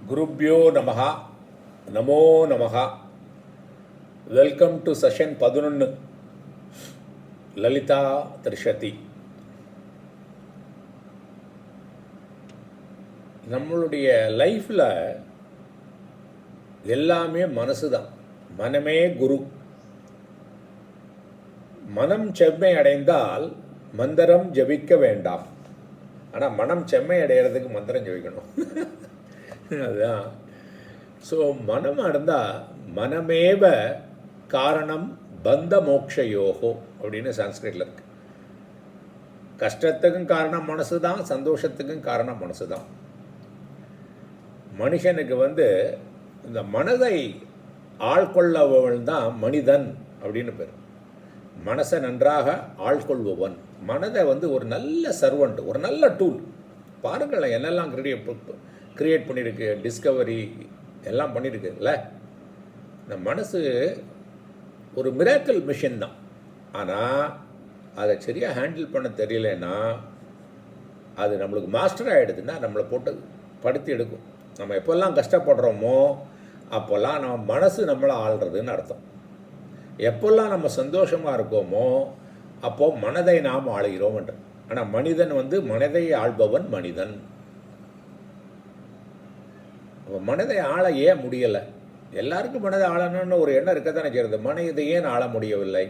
குருப்யோ நமஹா நமோ நமஹா. Welcome to session 11 Lalita Trishati. நம்மளுடைய லைஃப்பில் எல்லாமே மனசு தான். மனமே குரு. மனம் செம்மை அடைந்தால் மந்திரம் ஜபிக்க வேண்டாம். ஆனால் மனம் செம்மை அடைகிறதுக்கு மந்திரம் ஜபிக்கணும். அதுதான். ஸோ மனம் அடைந்தால் மனமேவ காரணம் பந்த மோக்ஷயோகோ அப்படின்னு சான்ஸ்கிரிட்டில் இருக்கு. கஷ்டத்துக்கும் காரணம் மனசு தான், சந்தோஷத்துக்கும் காரணம் மனசு தான். மனுஷனுக்கு இந்த மனதை ஆள்கொள்ளவன் தான் மனிதன் அப்படின்னு பேர். மனசை நன்றாக ஆள்கொள்பவன். மனதை ஒரு நல்ல சர்வெண்ட், ஒரு நல்ல டூல். பாருங்களேன் என்னெல்லாம் கிரியேட் பண்ணியிருக்கு, டிஸ்கவரி எல்லாம் பண்ணியிருக்குல்ல. இந்த மனசு ஒரு மிராக்கிள் மிஷின் தான். ஆனால் அதை சரியாக ஹேண்டில் பண்ண தெரியலன்னா அது நம்மளுக்கு மாஸ்டர் ஆகிடுதுன்னா நம்மளை போட்டு படுத்தி எடுக்கும். நம்ம எப்போல்லாம் கஷ்டப்படுறோமோ அப்போல்லாம் நம்ம மனசு நம்மளை ஆள்றதுன்னு அர்த்தம். எப்போல்லாம் நம்ம சந்தோஷமாக இருக்கோமோ அப்போது மனதை நாம் ஆளுகிறோம் என்று. ஆனால் மனிதன் மனதை ஆள்பவன் மனிதன். மனதை ஆள ஏன் முடியலை? எல்லாருக்கும் மனதை ஆளணும்னு ஒரு எண்ணம் இருக்க தானே செய்கிறது. மனதை ஏன் ஆள முடியவில்லை?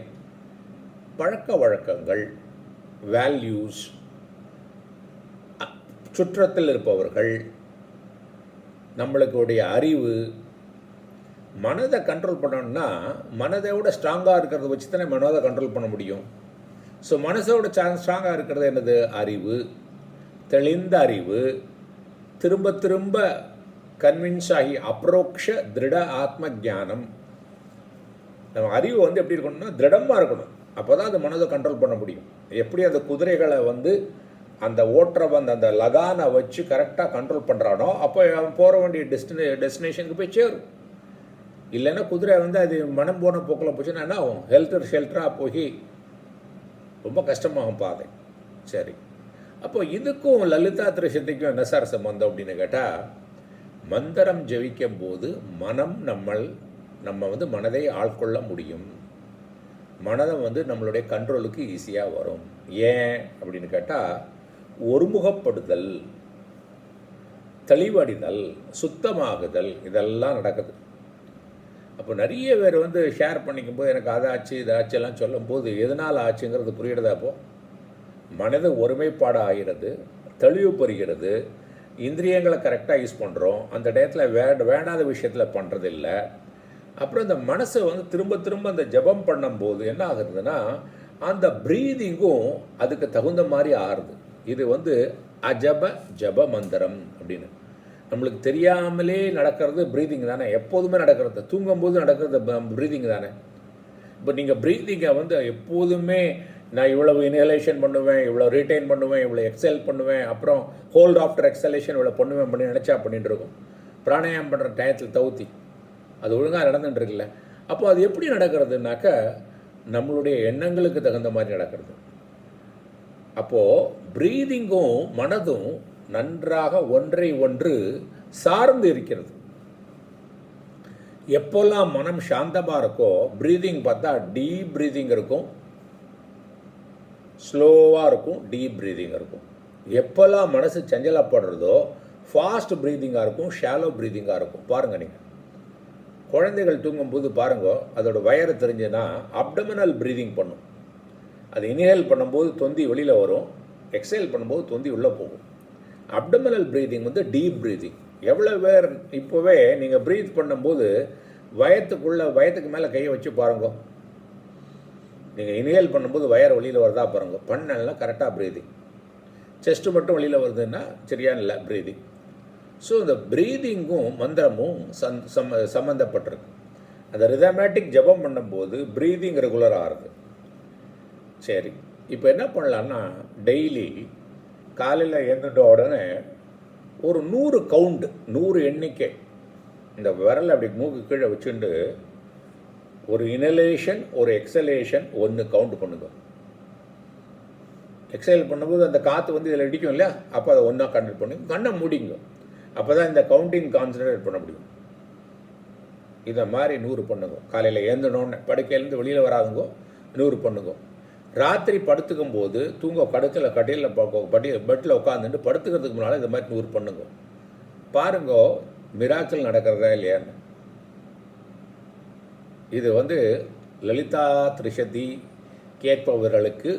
பழக்க வழக்கங்கள், வேல்யூஸ், சுற்றத்தில் இருப்பவர்கள், நம்மளுக்குடைய அறிவு. மனதை கண்ட்ரோல் பண்ணணும்னா மனதோட ஸ்ட்ராங்காக இருக்கிறத வச்சு தானே மனதை கண்ட்ரோல் பண்ண முடியும். ஸோ மனசோட ஸ்ட்ராங்காக இருக்கிறது என்னது? அறிவு, தெளிந்த அறிவு, திரும்ப திரும்ப கன்வின்ஸ் ஆகி அப்ரோக்ஷ திருட ஆத்ம ஜானம். நம்ம அறிவு எப்படி இருக்கணும்னா திருடமாக இருக்கணும். அப்போ தான் அந்த மனதை கண்ட்ரோல் பண்ண முடியும். எப்படி அந்த குதிரைகளை அந்த ஓட்டுற அந்த லகானை வச்சு கரெக்டாக கண்ட்ரோல் பண்ணுறானோ அப்போ அவன் போக வேண்டிய டெஸ்டினேஷனுக்கு போய் சேரும். இல்லைன்னா குதிரை அது மனம் போன போக்கில் போச்சுன்னா என்ன ஆகும்? ஷெல்டராக போய் ரொம்ப கஷ்டமாகும் பாதை. சரி, அப்போ இதுக்கும் லலிதா திரிஷதிக்கும் என்ன சார் சம்பந்தம் அப்படின்னு கேட்டால், மந்திரம் ஜபிக்கும் போது மனம் நம்ம மனதை ஆட்கொள்ள முடியும். மனதை நம்மளுடைய கண்ட்ரோலுக்கு ஈஸியாக வரும். ஏன் அப்படின்னு கேட்டால், ஒருமுகப்படுதல், தெளிவடைதல், சுத்தமாகுதல், இதெல்லாம் நடக்குது. அப்போ நிறைய பேர் ஷேர் பண்ணிக்கும் போது எனக்கு அதாச்சு இதாச்சு எல்லாம் சொல்லும் போது எதனால் ஆச்சுங்கிறது புரியுறதா? அப்போது மனது ஒருமைப்பாடு ஆகிறது, தெளிவு பெறுகிறது, இந்திரியங்களை கரெக்டாக யூஸ் பண்ணுறோம். அந்த டயத்தில் வேண்டாத விஷயத்தில் பண்ணுறதில்லை. அப்புறம் இந்த மனசை திரும்ப திரும்ப அந்த ஜபம் பண்ணும்போது என்ன ஆகுதுன்னா அந்த ப்ரீதிங்கும் அதுக்கு தகுந்த மாதிரி ஆறுது. இது அஜப ஜப மந்திரம் அப்படின்னு. நம்மளுக்கு தெரியாமலே நடக்கிறது ப்ரீதிங் தானே. எப்போதுமே நடக்கிறது, தூங்கும்போது நடக்கிறது ப்ரீதிங் தானே. இப்போ நீங்கள் ப்ரீதிங்கை எப்போதுமே நான் இவ்வளவு இன்ஹலேஷன் பண்ணுவேன், இவ்வளோ ரீட்டைன் பண்ணுவேன், இவ்வளோ எக்ஸல் பண்ணுவேன், அப்புறம் ஹோல்ட் ஆஃப்டர் எக்ஸலேஷன் இவ்வளோ பண்ணுவேன் பண்ணி நினச்சா பண்ணிட்டு இருக்கும். பிராணாயாமம் பண்ணுற டயத்தில் தவுத்தி அது ஒழுங்காக நடந்துட்டு இருக்குல்ல. அப்போ அது எப்படி நடக்கிறதுனாக்க நம்மளுடைய எண்ணங்களுக்கு தகுந்த மாதிரி நடக்கிறது. அப்போது ப்ரீதிங்கும் மனதும் நன்றாக ஒன்றை ஒன்று சார்ந்து இருக்கிறது. எப்போல்லாம் மனம் சாந்தமாக இருக்கோ ப்ரீதிங் பார்த்தா டீப் ப்ரீதிங் இருக்கும், ஸ்லோவாக இருக்கும், டீப் ப்ரீதிங் இருக்கும். எப்போல்லாம் மனசு சஞ்சலப்படுறதோ ஃபாஸ்ட் ப்ரீதிங்காக இருக்கும், ஷாலோ ப்ரீதிங்காக இருக்கும். பாருங்கள், நீங்கள் குழந்தைகள் தூங்கும்போது பாருங்க, அதோட வயறு தெரிஞ்சுன்னா அப்டமினல் ப்ரீதிங் பண்ணும். அது இன்ஹேல் பண்ணும்போது தொந்தி வெளியில் வரும், எக்ஸேல் பண்ணும்போது தொந்தி உள்ளே போகும். Abdominal breathing deep breathing. எவ்வளோ பேர் இப்போவே நீங்கள் ப்ரீத் பண்ணும்போது வயத்துக்கு மேலே கையை வச்சு பாருங்க. நீங்கள் இன்ஹேல் பண்ணும்போது வயர் வெளியில் வருதா பாருங்க. பண்ணலாம் கரெக்டாக ப்ரீதிங். செஸ்ட்டு மட்டும் வெளியில் வருதுன்னா சரியான இல்லை ப்ரீதிங். ஸோ இந்த ப்ரீதிங்கும் மந்திரமும் சம்மந்தப்பட்டிருக்கு. அந்த ரிதமேட்டிக் ஜபம் பண்ணும்போது ப்ரீதிங் ரெகுலர் ஆகுது. சரி, இப்போ என்ன பண்ணலான்னா டெய்லி காலையில் எழுந்துட்ட உடனே ஒரு 100 கவுண்டு, 100 எண்ணிக்கை இந்த விரல் அப்படி மூக்கு கீழே வச்சுட்டு ஒரு இனலேஷன் ஒரு எக்ஸலேஷன் 1 கவுண்ட் பண்ணுங்க. எக்ஸைல் பண்ணும்போது அந்த காற்று இதில் இடிக்கும் இல்லையா, அப்போ அதை ஒன்றா கண்ட்ரோல் பண்ணி கண்ணை மூடிங்க. அப்போ தான் இந்த கவுண்டிங் கான்சன்ட்ரேட் பண்ண முடியும். இதை மாதிரி 100 பண்ணுங்க. காலையில் எழுந்தணுன்னு படுக்கையிலேருந்து வெளியில் வராதுங்கோ 100 பண்ணுங்க. ராத்திரி படுத்துக்கும் போது கட்டியில் பெட்டில் உட்காந்துட்டு படுத்துக்கிறதுக்கு முன்னால் இந்த மாதிரி 100 பண்ணுங்க. பாருங்கோ மிராக்கிள் நடக்கிறதா இல்லையான்னு. இது லலிதா திரிஷதி கேட்பவர்களுக்கு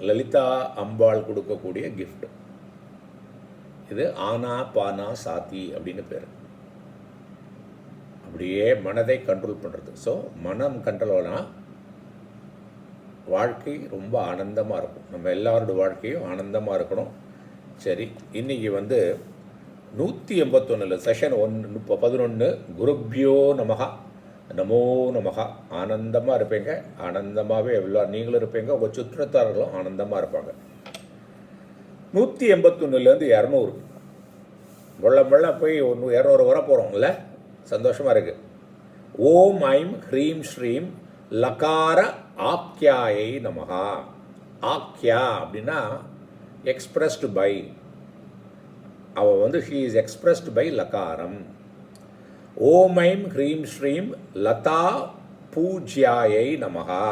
லலிதா அம்பாள் கொடுக்கக்கூடிய கிஃப்ட். இது ஆனா பானா சாத்தி அப்படின்னு பேர். அப்படியே மனதை கண்ட்ரோல் பண்ணுறது. ஸோ மனம் கண்ட்ரோல்னா வாழ்க்கை ரொம்ப ஆனந்தமாக இருக்கும். நம்ம எல்லாரோட வாழ்க்கையும் ஆனந்தமாக இருக்கணும். சரி, இன்றைக்கி 181 செஷன் 11 குருப்யோ நமஹா நமோ நமஹா. ஆனந்தமாக இருப்பீங்க. ஆனந்தமாகவே நீங்களும் இருப்பீங்க, உங்கள் சுற்றத்தார்களும் ஆனந்தமாக இருப்பாங்க. 181லேருந்து 200 வெள்ள போய் 200 வர போகிறோம்ல, சந்தோஷமாக இருக்குது. ஓம் ஐம் ஹ்ரீம் ஸ்ரீம் லகார ஆக்யாயை நமஹா. ஆக்யா அப்படின்னா எக்ஸ்பிரஸ்டு பை. அவள் ஷீ இஸ் எக்ஸ்பிரஸ்டு பை லகாரம். ஓம் ஐம் ஹ்ரீம் ஸ்ரீம் லதா பூஜ்யாயை நமஹா.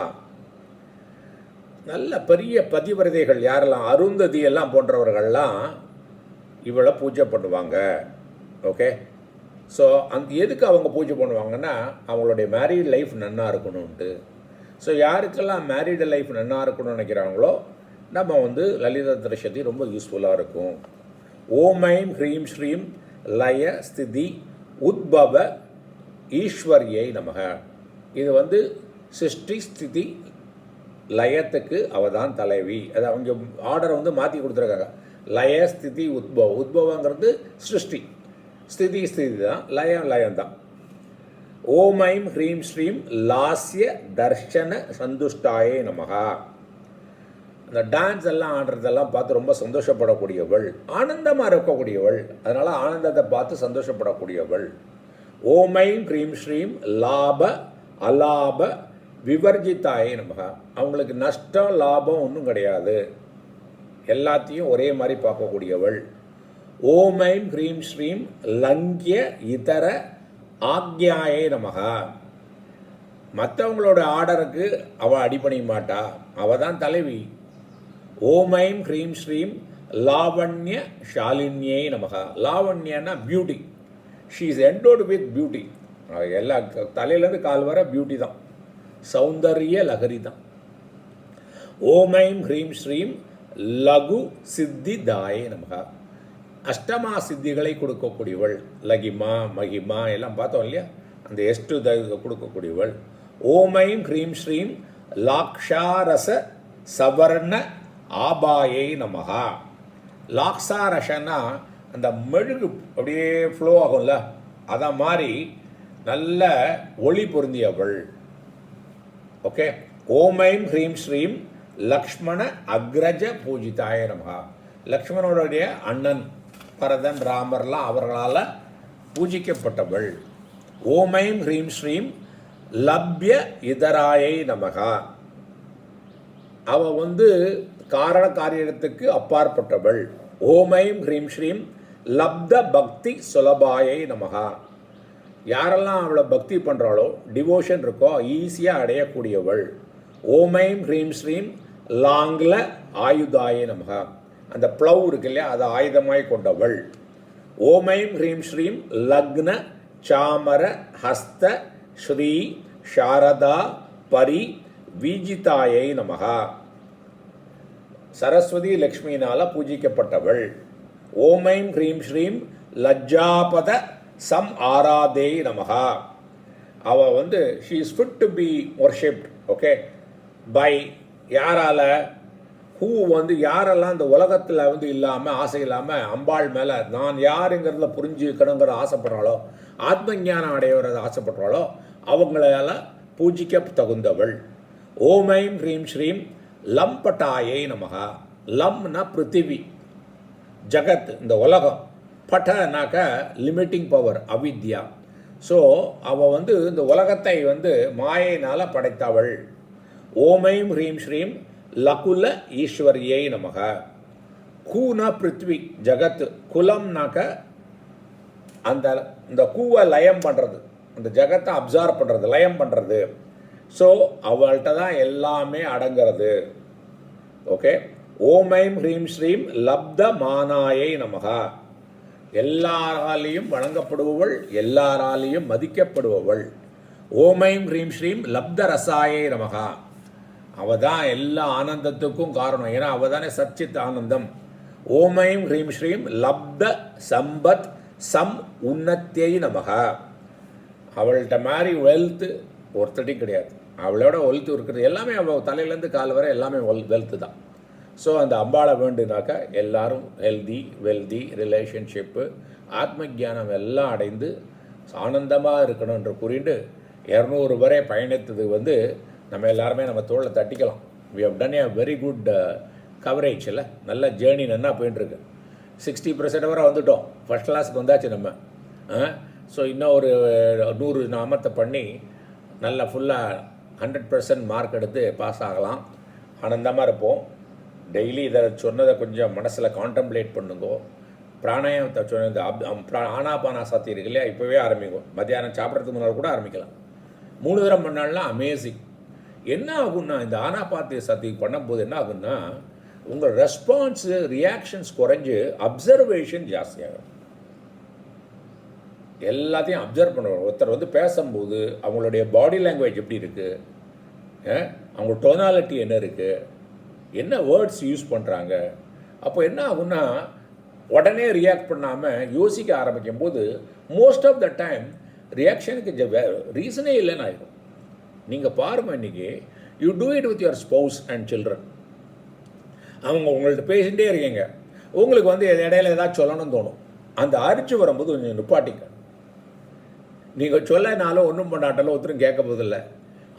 நல்ல பெரிய பதிவிரதைகள் யாரெல்லாம், அருந்ததி எல்லாம் போன்றவர்கள்லாம் இவளை பூஜை பண்ணுவாங்க. ஓகே, ஸோ எதுக்கு அவங்க பூஜை பண்ணுவாங்கன்னா அவங்களுடைய மேரீட் லைஃப் நன்னா இருக்கணும்ன்ட்டு. ஸோ யாருக்கெல்லாம் மேரீடு லைஃப் நன்னா இருக்கணும்னு நினைக்கிறாங்களோ நம்ம லலிதா திரிஷதி ரொம்ப யூஸ்ஃபுல்லாக இருக்கும். ஓம் ஐம் ஹ்ரீம் ஸ்ரீம் லய ஸ்திதி உத்பவ ஈஸ்வரியை நமக. இது சிருஷ்டி ஸ்திதி லயத்துக்கு அவள் தான் தலைவி. அது அவங்க ஆர்டரை மாற்றி கொடுத்துருக்காங்க. லய ஸ்திதி உத்பவம். உத்பவங்கிறது சிருஷ்டி, ஸ்திதி தான், லயம் தான். ஓம் ஐம் ஹ்ரீம் ஸ்ரீம் லாஸ்ய தர்ஷன சந்துஷ்டாயே நமகா. அந்த டான்ஸ் எல்லாம் ஆடுறதெல்லாம் பார்த்து ரொம்ப சந்தோஷப்படக்கூடியவள், ஆனந்தமாக இருக்கக்கூடியவள். அதனால் ஆனந்தத்தை பார்த்து சந்தோஷப்படக்கூடியவள். ஓம் ஐம் ஹ்ரீம் ஸ்ரீம் லாப அலாப விவர்ஜிதாயே நமகா. அவங்களுக்கு நஷ்டம் லாபம் ஒன்றும் கிடையாது, எல்லாத்தையும் ஒரே மாதிரி பார்க்கக்கூடியவள். ஓம் ஐம் ஹ்ரீம் ஸ்ரீம் லங்கிய இதர ஆக்யாயே நமகா. மற்றவங்களோட ஆர்டருக்கு அவள் அடிபணிய மாட்டா, அவள் தான் தலைவி. ஓம் ஐம் ஹ்ரீம் ஸ்ரீம் லாவண்ய ஷாலின்யே நமகா. லாவண்யன்னா beauty. She is endowed with beauty. எல்லா தலையிலேருந்து கால் வர பியூட்டி தான், சௌந்தர்ய லகரி தான். ஓம் ஐம் ஹ்ரீம் ஸ்ரீம் லகு சித்திதாயே நமகா. அஷ்டமா சித்திகளை கொடுக்கக்கூடியவள். லகிமா மகிமா எல்லாம் பார்த்தோம் இல்லையா, அந்த எஷ்டு கொடுக்கக்கூடியவள். ஓம் ஐம் ஹ்ரீம் ஸ்ரீம் லாக்ஷாரச சவர்ண ஆபாயை நமகா. லாக்ஷாரசன்னா அந்த மெழுகு அப்படியே ஃப்ளோ ஆகும்ல, அதை மாதிரி நல்ல ஒளி பொருந்தியவள். ஓகே. ஓம் ஐம் ஹ்ரீம் ஸ்ரீம் லக்ஷ்மண அக்ரஜ பூஜிதாய நமகா. லக்ஷ்மணனுடைய அண்ணன் பரதன் ராமர்லாம் அவர்களால் பூஜிக்கப்பட்டவள். ஓம் ஐம் ஹ்ரீம் ஸ்ரீம் லப்ய இதராயை நமகா. அவள் காரண காரியத்துக்கு அப்பாற்பட்டவள். ஓம் ஐம் ஹ்ரீம் ஸ்ரீம் லப்த பக்தி சுலபாயை நமகா. யாரெல்லாம் அவளை பக்தி பண்ணுறாளோ, டிவோஷன் இருக்கோ, ஈஸியாக அடையக்கூடியவள். ஓம் ஐம் ஹ்ரீம் ஸ்ரீம் லாங்ல ஆயுதாயே நமகா. அந்த ப்ளவ் இருக்கு இல்லையா, அதை ஆயுதமாய் கொண்டவள். ஓம் ஐம் ஹ்ரீம் ஸ்ரீம் லக்ன சாமர ஹஸ்த ஸ்ரீ சாரதா பரி வீஜிதாயை நமகா. சரஸ்வதி லக்ஷ்மியினால பூஜிக்கப்பட்டவள். ஓம் ஐம் ஹ்ரீம் ஸ்ரீம் லஜ்ஜாபத சம் ஆராதே நமகா. அவள் she is fit to be worshipped. Okay, by யாரால? ஹூ யாரெல்லாம் இந்த உலகத்தில் இல்லாமல் ஆசை இல்லாமல் அம்பாள் மேலே நான் யாருங்கிறத புரிஞ்சுக்கணுங்கிற ஆசைப்படுறாளோ, ஆத்ம ஞானம் அடையிறத ஆசைப்படுறாளோ, அவங்களால பூஜிக்க தகுந்தவள். ஓம் ஐம் ஹ்ரீம் ஸ்ரீம் லம்பட்டாயை நமகா. லம்னா பிருத்திவி, ஜகத், இந்த உலகம். பட்டனாக்க லிமிட்டிங் பவர், அவித்யா. ஸோ அவள் இந்த உலகத்தை மாயினால் படைத்தவள். ஓம் ஐம் ஹ்ரீம் ஸ்ரீம் லகுல ஈஸ்வரியை நமக. கூனா பிருத்வி, ஜகத். குலம்னாக்க அந்த இந்த கூவை லயம் பண்ணுறது, அந்த ஜகத்தை அப்சார்வ் பண்ணுறது, லயம் பண்ணுறது. ஸோ அவள்கிட்ட தான் எல்லாமே அடங்கிறது. ஓகே. ஓம் ஐம் ஹ்ரீம் ஸ்ரீம் லப்த மானாயை நமகா. எல்லாராலையும் வழங்கப்படுபவள், எல்லாராலையும் மதிக்கப்படுபவள். ஓம் ஐம் ஹ்ரீம் ஸ்ரீம் லப்த ரசாயை நமகா. அவள் தான் எல்லா ஆனந்தத்துக்கும் காரணம். ஏன்னா அவள் தானே சச்சித் ஆனந்தம். ஓம் ஐம் ஹ்ரீம் ஸ்ரீம் லப்த சம்பத் சம் உன்னத்தியை நமகா. அவள்கிட்ட மாதிரி வெல்த்து ஒருத்தடி கிடையாது. அவளோட வெல்த்து இருக்கிறது எல்லாமே அவள் தலையிலேருந்து கால் வரை எல்லாமே வெல்த்து தான். ஸோ அந்த அம்பாளை வேண்டுனாக்கா எல்லாரும் ஹெல்தி வெல்தி ரிலேஷன்ஷிப்பு ஆத்ம ஜானம் எல்லாம் அடைந்து ஆனந்தமாக இருக்கணுன்ற கூறிட்டு 200 வரை பயணித்தது நம்ம எல்லாருமே நம்ம தோளில் தட்டிக்கலாம். We have done a very good coverage. இல்லை, நல்ல ஜேர்னி நல்லா போயிட்டுருக்கு. 60% வரை வந்துட்டோம். ஃபஸ்ட் கிளாஸுக்கு வந்தாச்சு நம்ம. ஸோ இன்னும் ஒரு 100 நாமத்தை பண்ணி நல்லா ஃபுல்லாக 100% மார்க் எடுத்து பாஸ் ஆகலாம். ஆனந்தமாக இருப்போம். டெய்லி இதை சொன்னதை கொஞ்சம் மனசில் கான்டம்ப்ளேட் பண்ணுங்கோ. பிராணாயாமத்தை சொன்னது ஆனாபானாசக்தி இருக்கு இல்லையா, இப்போவே ஆரம்பிக்கும். மத்தியானம் சாப்பிட்றதுக்கு முன்னால் கூட ஆரம்பிக்கலாம். 3 தரம் பண்ணாலும் அமேசிங். என்ன ஆகுன்னா இந்த ஆனாபாத்திய சக்தி பண்ணும்போது என்ன ஆகுன்னா உங்கள் ரெஸ்பான்ஸு ரியாக்ஷன்ஸ் குறைஞ்சு அப்சர்வேஷன் ஜாஸ்தியாகும். எல்லாத்தையும் அப்சர்வ் பண்ணுவாங்க. ஒருத்தர் பேசும்போது அவங்களுடைய பாடி லாங்குவேஜ் எப்படி இருக்குது, அவங்க டோனாலிட்டி என்ன இருக்குது, என்ன வேர்ட்ஸ் யூஸ் பண்ணுறாங்க. அப்போ என்ன ஆகுன்னா உடனே ரியாக்ட் பண்ணாமல் யோசிக்க ஆரம்பிக்கும் போது மோஸ்ட் ஆஃப் த டைம் ரியாக்ஷனுக்கு ரீசனே இல்லைன்னு ஆகிடும். நீங்கள் பாருங்கள், இன்றைக்கி you do it with your spouse and children. அவங்க உங்கள்கிட்ட பேசிகிட்டே இருக்கீங்க, உங்களுக்கு இடையில ஏதாவது சொல்லணும்னு தோணும். அந்த அரிச்சு வரும்போது கொஞ்சம் நிப்பாட்டிங்க. நீங்கள் சொல்லனாலும் ஒன்றும் பண்ணாட்டாலும் ஒருத்தரும் கேட்க போதில்லை.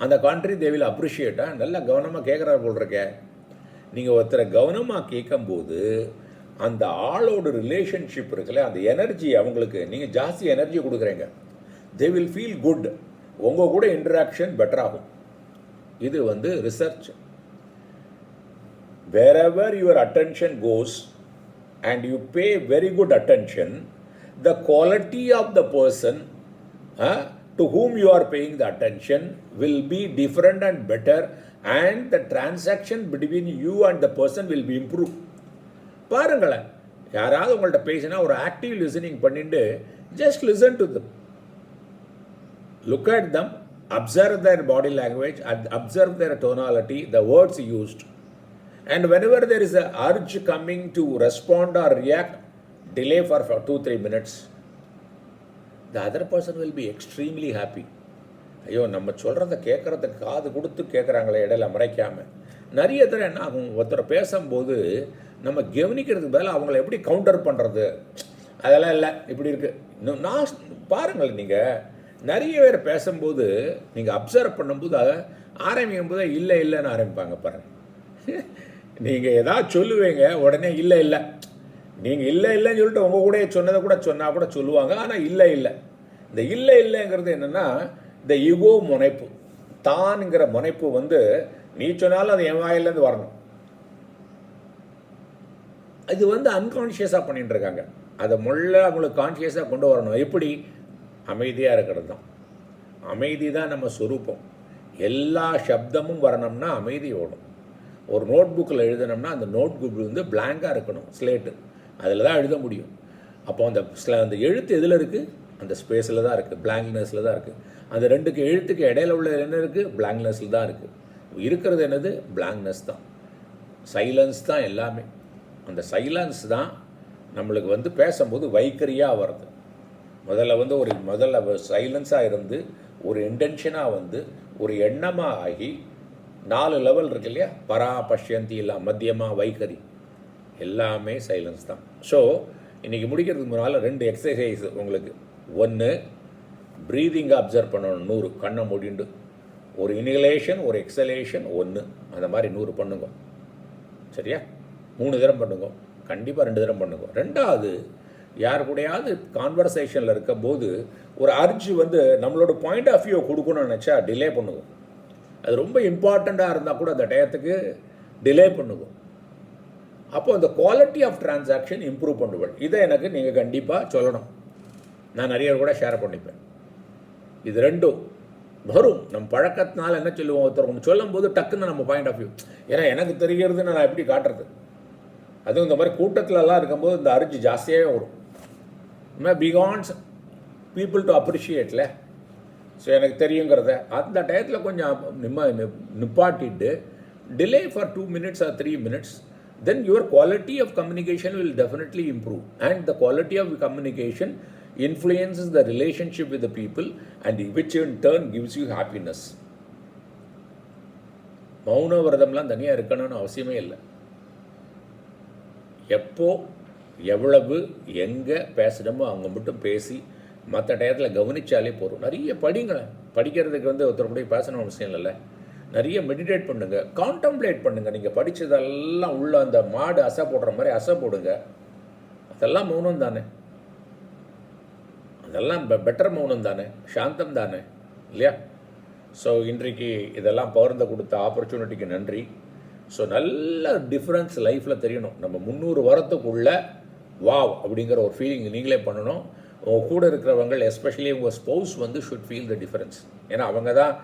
அந்த கான்ட்ரி தே வில் அப்ரிஷியேட்டாக நல்லா கவனமாக கேட்குறா போல் இருக்க. நீங்கள் ஒருத்தரை கவனமாக கேட்கும்போது அந்த ஆளோட ரிலேஷன்ஷிப் இருக்குல்ல, அந்த எனர்ஜி அவங்களுக்கு நீங்கள் ஜாஸ்தி எனர்ஜி கொடுக்குறீங்க. They will feel good. உங்கள் கூட இன்டராக்ஷன் பெட்டர் ஆகும். இது research. wherever your attention goes and you pay very good attention, the quality of the person to whom you are paying the attention will be different and better, and the transaction between you and the person will be improved. பாருங்களேன், யாராவது உங்கள்கிட்ட பேசினா ஒரு active listening பண்ணிட்டு just listen to them, look at them, observe their body language, observe their tonality, the words used, and whenever there is a urge coming to respond or react, delay for 2-3 minutes. The other person will be extremely happy. ஐயோ, நம்ம சொல்கிறத கேட்குறதுக்கு காது கொடுத்து கேட்குறாங்களே, இடையில மறைக்காமல். நிறைய தடவை என்ன ஆகும், ஒருத்தர் பேசும்போது நம்ம கவனிக்கிறதுக்கு பதிலாக அவங்கள எப்படி கவுண்டர் பண்ணுறது, அதெல்லாம் இல்லை. இப்படி இருக்குது. நான் பாருங்கள், நீங்கள் நிறைய பேர் பேசும்போது நீங்கள் அப்சர்வ் பண்ணும்போது ஆரம்பிக்கும் போது இல்லை இல்லைன்னு ஆரம்பிப்பாங்க. பாருங்கள், நீங்கள் எதாவது சொல்லுவீங்க, உடனே இல்லை இல்லை. நீங்கள் இல்லை இல்லைன்னு சொல்லிட்டு உங்கள் கூட சொன்னதை கூட சொன்னால் கூட சொல்லுவாங்க. ஆனால் இல்லை இல்லை. இந்த இல்லை இல்லைங்கிறது என்னென்னா இந்த ஈகோ முனைப்பு, தான்ங்கிற முனைப்பு நீ சொன்னாலும் அது என் வாயிலேருந்து வரணும். இது அன்கான்ஷியஸாக பண்ணிட்டு இருக்காங்க. அதை அவங்களுக்கு கான்ஷியஸாக கொண்டு வரணும். எப்படி? அமைதியாக இருக்கிறது தான். அமைதி தான் நம்ம சொரூபம். எல்லா சப்தமும் வரணும்னா அமைதி ஓடும். ஒரு நோட் புக்கில் எழுதணும்னா அந்த நோட் புக் பிளாங்காக இருக்கணும், ஸ்லேட்டு. அதில் தான் எழுத முடியும். அப்போ அந்த எழுத்து எதில் இருக்குது? அந்த ஸ்பேஸில் தான் இருக்குது, பிளாங்க்னஸில் தான் இருக்குது. அந்த ரெண்டுக்கு எழுத்துக்கு இடையில உள்ள என்ன இருக்குது? பிளாங்க்னஸில் தான் இருக்குது. இருக்கிறது என்னது? பிளாங்க்னஸ் தான், சைலன்ஸ் தான் எல்லாமே. அந்த சைலன்ஸ் தான் நம்மளுக்கு பேசும்போது வைக்கரியாக வருது. முதல்ல சைலன்ஸாக இருந்து ஒரு இன்டென்ஷனாக ஒரு எண்ணமாக ஆகி 4 லெவல் இருக்கு இல்லையா, பரா பஷ்யந்தி இல்லை, மத்தியமா, வைகரி, எல்லாமே சைலன்ஸ் தான். ஸோ இன்றைக்கி முடிக்கிறதுக்கு முன்னால் 2 எக்ஸசைஸ் உங்களுக்கு. 1, ப்ரீதிங்கை அப்சர்வ் பண்ணணும். 100 கண்ணை மூடிண்டு ஒரு இன்ஹலேஷன் ஒரு எக்ஸலேஷன் 1 அந்த மாதிரி 100 பண்ணுங்க. சரியா? 3 தரம் பண்ணுங்க. கண்டிப்பாக 2 தரம் பண்ணுங்க. 2வது, யார் கூடையாவது கான்வர்சேஷனில் இருக்கும்போது ஒரு அர்ஜ் நம்மளோட பாயிண்ட் ஆஃப் வியூ கொடுக்கணும்னு நினச்சா டிலே பண்ணுவோம். அது ரொம்ப இம்பார்ட்டண்ட்டாக இருந்தால் கூட அந்த டயத்துக்கு டிலே பண்ணுவோம். அப்போ அந்த குவாலிட்டி ஆஃப் டிரான்சாக்ஷன் இம்ப்ரூவ் பண்ணுவேன். இதை எனக்கு நீங்கள் கண்டிப்பாக சொல்லணும். நான் நிறைய கூட ஷேர் பண்ணிப்பேன். இது ரெண்டும் வரும் நம்ம பழக்கத்தினால. என்ன சொல்லுவோம், ஒருத்தர் ஒன்று சொல்லும் போது டக்குன்னு நம்ம பாயிண்ட் ஆஃப் வியூ, ஏன்னா எனக்கு தெரிகிறதுன்னு நான் எப்படி காட்டுறது. அதுவும் இந்த மாதிரி கூட்டத்திலலாம் இருக்கும்போது இந்த அரிஞ்சு ஜாஸ்தியாகவே வரும். பிகான்ஸ் பீப்புள் டு அப்ரிஷியேட்ல. ஸோ எனக்கு தெரியுங்கிறத அந்த டயத்தில் கொஞ்சம் நிப்பாட்டிட்டு delay for 2 minutes or 3 minutes, then your quality of communication will definitely improve, and the quality of communication influences the relationship with the people, and which in turn gives you happiness. மௌன விரதம்லாம் தனியாக இருக்கணும்னு அவசியமே இல்லை. எப்போ எவ்வளவு எங்கே பேசணுமோ அங்கே மட்டும் பேசி மற்ற டயத்தில் கவனித்தாலே போதும். நிறைய படிங்களேன். படிக்கிறதுக்கு ஒருத்தர் கூட பேசணும் அவசியம் இல்லைல்ல. நிறைய மெடிடேட் பண்ணுங்கள், கான்டம்ப்ளேட் பண்ணுங்கள். நீங்கள் படித்ததெல்லாம் உள்ள அந்த மாடு அசை போடுற மாதிரி அசை போடுங்க. அதெல்லாம் மௌனம் தானே, அதெல்லாம் பெட்டர் மௌனம் தானே, சாந்தம் தானே, இல்லையா? ஸோ இன்றைக்கு இதெல்லாம் பகிர்ந்து கொடுத்த ஆப்பர்ச்சுனிட்டிக்கு நன்றி. ஸோ நல்ல டிஃப்ரென்ஸ் லைஃப்பில் தெரியணும். நம்ம 300 வரத்துக்குள்ளே வாவ் அப்படிங்கிற ஒரு ஃபீலிங் நீங்களே பண்ணணும். உங்கள் கூட இருக்கிறவங்க எஸ்பெஷலி உங்கள் spouse should feel the difference. ஏன்னா அவங்க தான்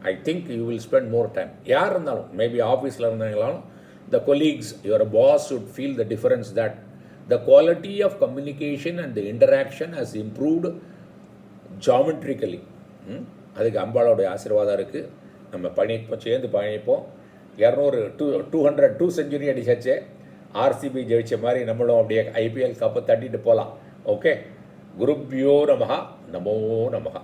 I think you will spend more time. யார் இருந்தாலும், மேபி ஆஃபீஸில் இருந்தாலும், the colleagues, your boss should feel the difference that the quality of communication and the interaction has improved geometrically. அதுக்கு அம்பாளோடைய ஆசீர்வாதம் இருக்குது. நம்ம பயணிப்போம், சேர்ந்து பயணிப்போம். 200 செஞ்சுரி அடிச்சாச்சு. ஆர்சிபி ஜெயிச்ச மாதிரி நம்மளும் அப்படியே ஐபிஎல் கப்பை தட்டிட்டு போகலாம். ஓகே, குருப்யோ நமஹ, நமோ நமஹ.